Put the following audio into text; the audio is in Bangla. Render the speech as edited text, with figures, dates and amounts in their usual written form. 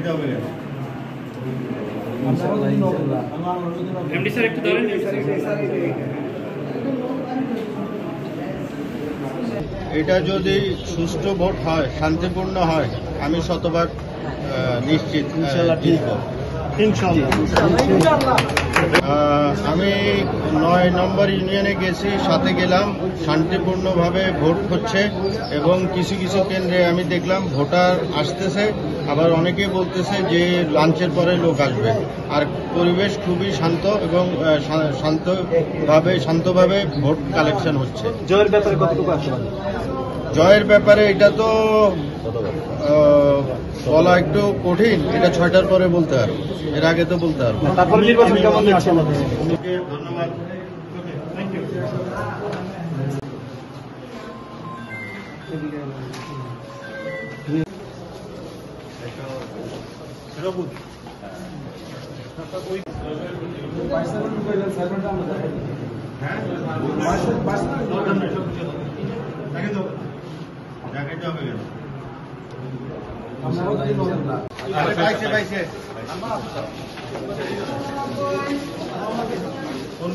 দেখাইতে হবে কেন? এমডি স্যার একটু ধরেন। এটা যদি সুষ্ঠু ভোট হয়, শান্তিপূর্ণ হয়, আমি শতভাগ নিশ্চিত আমি 9 নম্বর ইউনিয়নে গেছি, সাথে গেলাম, শান্তিপূর্ণভাবে ভোট হচ্ছে এবং কিছু কিছু কেন্দ্রে আমি দেখলাম ভোটার আসতেছে, আবার অনেকে বলতেছে যে লাঞ্চের পরে লোক আসবে। আর পরিবেশ খুবই শান্ত এবং শান্তভাবে ভোট কালেকশন হচ্ছে। জয়ের ব্যাপারে কতটুকু আশাবাদী? জয়ের ব্যাপারে এটা তো বলা একটু কঠিন, এটা 6টার পরে বলতে পারবো, এর আগে তো বলতে পারবো। তারপরে নির্বাচন কেমন দেখছেন? ধন্যবাদ। কোন